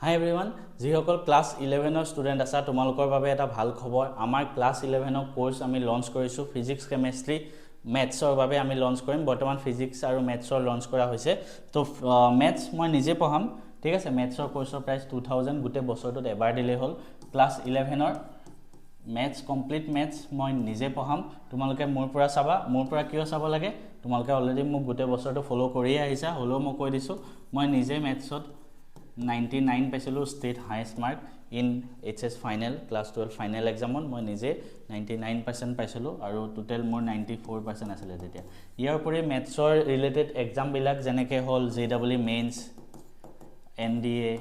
Hi everyone, যিসকল class 11 student আছে তোমালোকৰ বাবে এটা ভাল খবৰ আমাৰ ক্লাছ 11 কোৰ্স আমি লঞ্চ কৰিছো ফিজিক্স কেমিষ্ট্ৰি ম্যাথছৰ বাবে আমি লঞ্চ কৰিম বৰ্তমান ফিজিক্স আৰু ম্যাথছৰ লঞ্চ কৰা হৈছে তো ম্যাথছ মই নিজে পঢ়াম ঠিক আছে ম্যাথছৰ কোৰ্সৰ প্ৰাইস 2000 গুটে বছৰটোত এবাৰ দিলে হ'ল ক্লাছ 11 ম্যাথছ কমপ্লিট ম্যাথছ মই নিজে পঢ়াম তোমালোকে মোৰ পৰা চাবা মোৰ পৰা কিয় চাব লাগে তোমালোকে অলৰেডি মোক গুটে বছৰটো ফলো কৰি আহিছা হলো মই কৈ দিছো মই নিজে ম্যাথছত 99 পাইছিলো state highest mark in HS final class 12 final এক্সামত মই নিজে 99% পাইছিলো আৰু টোটাল মোৰ 94% আছিল তেতিয়া ইয়াৰ উপৰি ম্যাথছৰ ৰিলেটেড এক্সাম বিলাক যেনেকে হল JEE মেইনছ NDA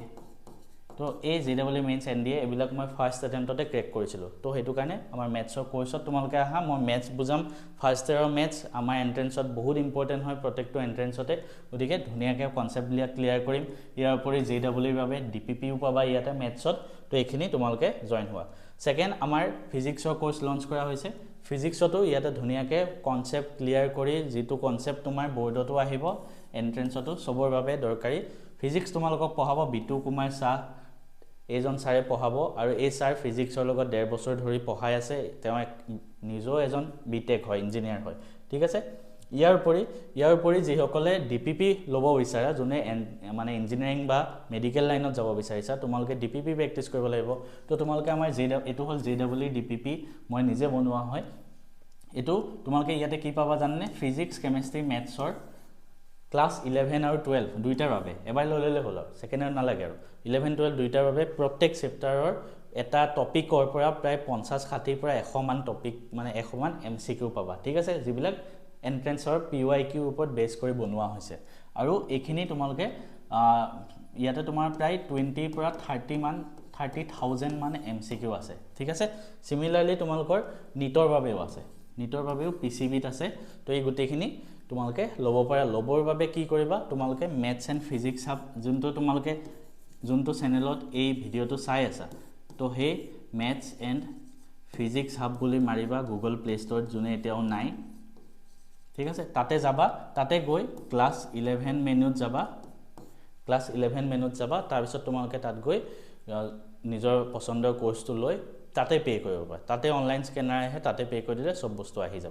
তো এই JEE মেইনছ NDA এবিলাক মই ফাৰ্স্ট অ্যাটেম্পটতে ক্ৰ্যাক কৰিছিলো তো হেতু কাৰণে আমাৰ ম্যাথছৰ কোৰ্সত তোমালোকে আহা মই ম্যাথছ বুজাম ফাৰ্স্ট ইয়াৰৰ ম্যাথছ আমাৰ এন্ট্ৰেন্সত বহুত ইম্পৰ্টেন্ট হয় প্ৰত্যেকটো এন্ট্ৰেন্সতে গতিকে ধুনিয়াকে কনসেপ্ট বিলাক ক্লিয়াৰ কৰিম ইয়াৰ উপৰি JEE বাবে DPPও পাবা ইয়াতে ম্যাথছত তো এইখিনি তোমালোকে জয়েন হোৱা সেকেন্ড আমাৰ ফিজিক্সৰ কোৰ্স লঞ্চ কৰা হৈছে ফিজিক্সতো ইয়াতে ধুনিয়াকে কনসেপ্ট ক্লিয়াৰ কৰি যেটো কনসেপ্ট তোমাৰ বৰ্ডতো আহিব এন্ট্ৰেন্সতো সবৰ বাবে দৰকাৰি ফিজিক্স তোমালোকক পঢ়াব বিটু কুমাৰ শাহ এজন সাৰে পঢ়াব আৰু এই সাৰ ফিজিক্সৰ লগত 1.5 বছৰ ধৰি পঢ়াই আছে তেওঁ নিজো এজন বিটেক হয় ইঞ্জিনিয়াৰ হয় ঠিক আছে ইয়াৰ উপৰি যিসকলে ডিপিপি লব বিচাৰা জনে মানে ইঞ্জিনিয়াৰিং বা মেডিকেল লাইনত যাব বিচাৰিছা তোমালোকে ডিপিপি প্ৰেক্টিস কৰিব লাগিব তো তোমালোকে আমাৰ এটো হল JEE ডিপিপি মই নিজে বনোৱা হয় এটো তোমালোকে ইয়াতে কি পাবা জাননে ফিজিক্স কেমিষ্ট্ৰি ম্যাথছৰ ক্লাস 11 আৰু 12 দুইটাৰ বাবে এবাৰ ললেলে হল সেকেন্ড ইয়াৰ নালাগে আৰু 11 12 দুইটাৰ বাবে প্ৰত্যেক চেপ্টাৰৰ এটা টপিকৰ পৰা প্ৰায় 50 60 পৰা 100 মান টপিক মানে 100 মান এমসিকিউ পাবা ঠিক আছে যিবিলাক এন্ট্ৰেন্সৰ PYQ ওপৰত বেস কৰি বনোৱা হৈছে আৰু এইখিনি তোমালোকে ইয়াতে তোমাৰ প্ৰায় 20 পৰা 30000 মান এমসিকিউ আছে ঠিক আছে সিমিলাৰলি তোমালোকৰ নিটৰ বাবেও আছে নিটৰ বাবেও পিসিবিত আছে তো এই গুটেখিনি তোমালোকে লব পাৰা লবৰ বাবে কি কৰিবা তোমালোকে ম্যাথছ এণ্ড ফিজিক্স হাব যোনটো চেনেলত এই ভিডিওটো চাই আছা তো হে ম্যাথছ এণ্ড ফিজিক্স হাব বুলি মাৰিবা গুগল প্লে ষ্টৰত জুনে এতিয়াও নাই ঠিক আছে তাতে যাবা তাতে গৈ ক্লাস 11 মেনুত যাবা তাৰ পিছত তোমালোকে তাত গৈ নিজৰ পছন্দৰ কোৰ্সটো লৈ তাতে পে কৰিব পাৰা তাতে অনলাইন স্ক্যানাৰ আহে তাতে পে কৰি দিলে সব বস্তু আহি যাব